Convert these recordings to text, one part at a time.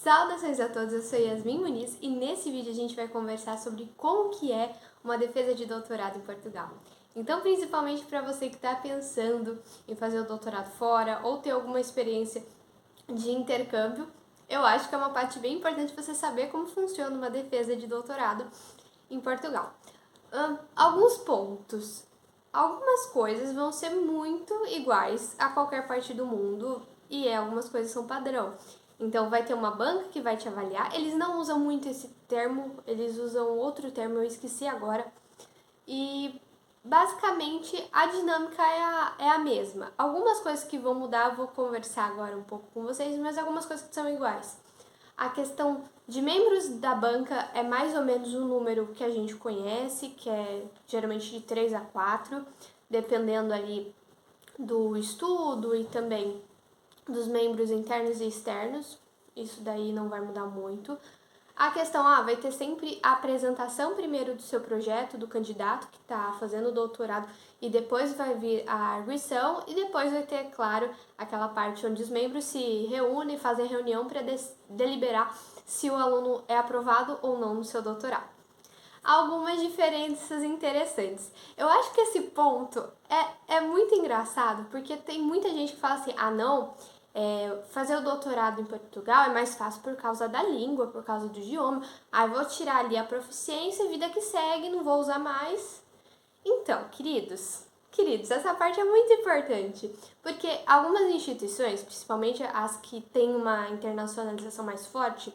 Saudações a todos, eu sou Yasmin Muniz e nesse vídeo a gente vai conversar sobre como que é uma defesa de doutorado em Portugal. Então, principalmente para você que está pensando em fazer o doutorado fora ou ter alguma experiência de intercâmbio, eu acho que é uma parte bem importante você saber como funciona uma defesa de doutorado em Portugal. Alguns pontos. Algumas coisas vão ser muito iguais a qualquer parte do mundo e algumas coisas são padrão. Então vai ter uma banca que vai te avaliar. Eles não usam muito esse termo, eles usam outro termo, eu esqueci agora. E basicamente a dinâmica é a mesma. Algumas coisas que vão mudar, eu vou conversar agora um pouco com vocês, mas algumas coisas que são iguais. A questão de membros da banca é mais ou menos o número que a gente conhece, que é geralmente de 3 a 4, dependendo ali do estudo e também dos membros internos e externos. Isso daí não vai mudar muito. A questão, vai ter sempre a apresentação primeiro do seu projeto, do candidato que está fazendo o doutorado, e depois vai vir a arguição, e depois vai ter, claro, aquela parte onde os membros se reúnem e fazem reunião para deliberar se o aluno é aprovado ou não no seu doutorado. Algumas diferenças interessantes. Eu acho que esse ponto é muito engraçado, porque tem muita gente que fala assim, não, fazer o doutorado em Portugal é mais fácil por causa da língua, por causa do idioma. Vou tirar ali a proficiência, vida que segue, não vou usar mais. Então, queridos, essa parte é muito importante, porque algumas instituições, principalmente as que têm uma internacionalização mais forte,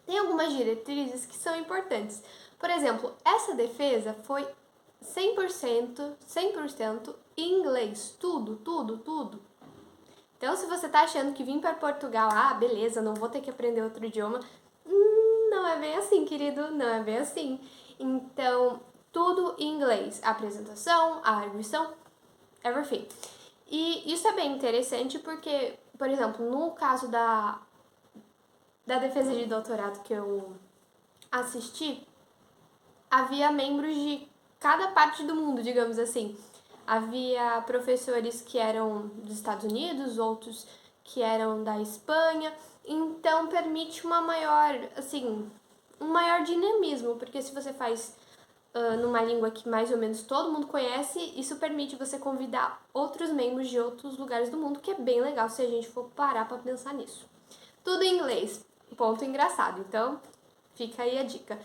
tem algumas diretrizes que são importantes. Por exemplo, essa defesa foi 100% em inglês, tudo. Então, se você tá achando que vir para Portugal, beleza, não vou ter que aprender outro idioma, não é bem assim, querido, não é bem assim. Então, tudo em inglês, a apresentação, a arguição, everything. E isso é bem interessante porque, por exemplo, no caso da defesa de doutorado que eu assisti, havia membros de cada parte do mundo, digamos assim. Havia professores que eram dos Estados Unidos, outros que eram da Espanha, então permite um maior dinamismo, porque se você faz numa língua que mais ou menos todo mundo conhece, isso permite você convidar outros membros de outros lugares do mundo, que é bem legal se a gente for parar para pensar nisso. Tudo em inglês, ponto engraçado, então fica aí a dica.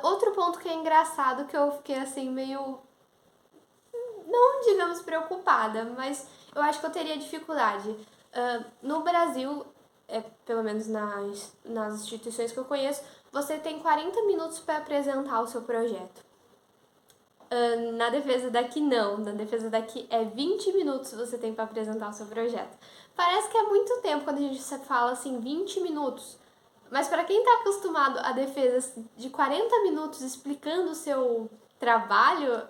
Outro ponto que é engraçado, que eu fiquei assim meio, não digamos preocupada, mas eu acho que eu teria dificuldade. No Brasil, pelo menos nas instituições que eu conheço, você tem 40 minutos para apresentar o seu projeto. Na defesa daqui não, na defesa daqui é 20 minutos você tem para apresentar o seu projeto. Parece que é muito tempo quando a gente fala assim, 20 minutos. Mas para quem está acostumado a defesas de 40 minutos explicando o seu trabalho,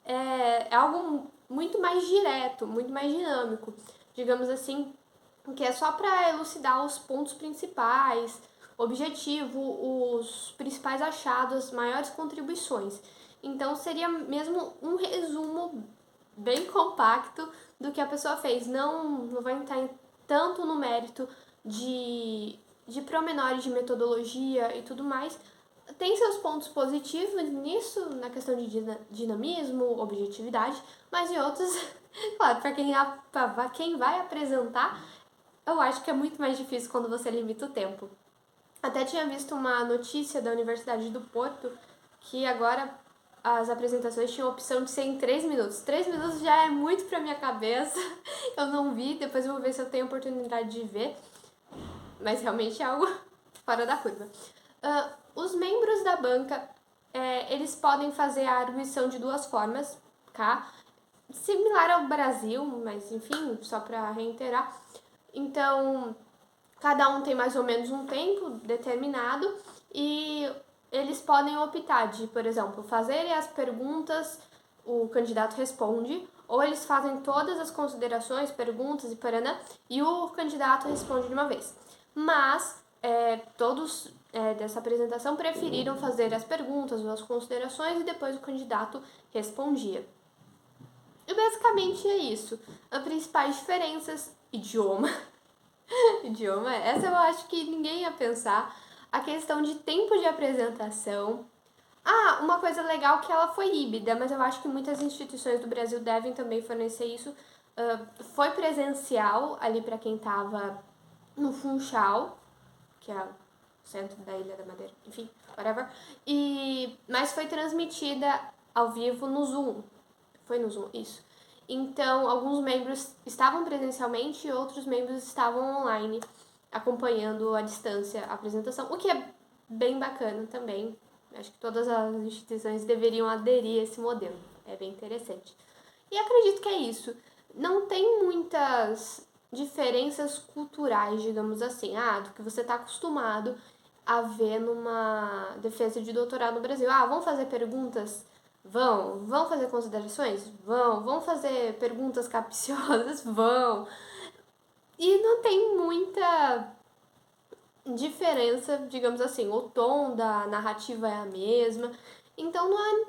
é algo muito mais direto, muito mais dinâmico. Digamos assim, que é só para elucidar os pontos principais, objetivo, os principais achados, as maiores contribuições. Então seria mesmo um resumo bem compacto do que a pessoa fez. Não vai entrar tanto no mérito de promenores de metodologia e tudo mais. Tem seus pontos positivos nisso, na questão de dinamismo, objetividade, mas em outros, claro, para quem vai apresentar, eu acho que é muito mais difícil quando você limita o tempo. Até tinha visto uma notícia da Universidade do Porto que agora as apresentações tinham a opção de ser em 3 minutos. 3 minutos já é muito pra minha cabeça. Eu não vi, depois eu vou ver se eu tenho oportunidade de ver. Mas realmente é algo fora da curva. Os membros da banca, eles podem fazer a arguição de duas formas, tá? Similar ao Brasil, mas enfim, só para reiterar. Então, cada um tem mais ou menos um tempo determinado e eles podem optar de, por exemplo, fazerem as perguntas, o candidato responde, ou eles fazem todas as considerações, perguntas e paraná, e o candidato responde de uma vez. Mas todos dessa apresentação preferiram fazer as perguntas ou as considerações e depois o candidato respondia. E basicamente é isso. As principais diferenças: idioma. Idioma, essa eu acho que ninguém ia pensar. A questão de tempo de apresentação. Ah, uma coisa legal que ela foi híbrida, mas eu acho que muitas instituições do Brasil devem também fornecer isso. Foi presencial ali para quem tava no Funchal, que é o centro da Ilha da Madeira, enfim, whatever. Mas foi transmitida ao vivo no Zoom. Foi no Zoom, isso. Então, alguns membros estavam presencialmente e outros membros estavam online, acompanhando à distância a apresentação, o que é bem bacana também. Acho que todas as instituições deveriam aderir a esse modelo. É bem interessante. E acredito que é isso. Não tem muitas diferenças culturais, digamos assim, do que você está acostumado a ver numa defesa de doutorado no Brasil. Vão fazer perguntas? Vão fazer considerações? Vão fazer perguntas capciosas? Vão. E não tem muita diferença, digamos assim, o tom da narrativa é a mesma. Então não é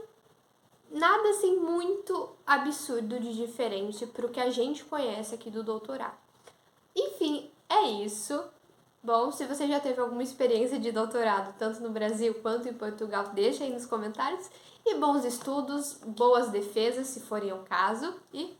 nada assim muito absurdo de diferente pro que a gente conhece aqui do doutorado. Enfim, é isso. Bom, se você já teve alguma experiência de doutorado, tanto no Brasil quanto em Portugal, deixa aí nos comentários. E bons estudos, boas defesas, se forem o caso. E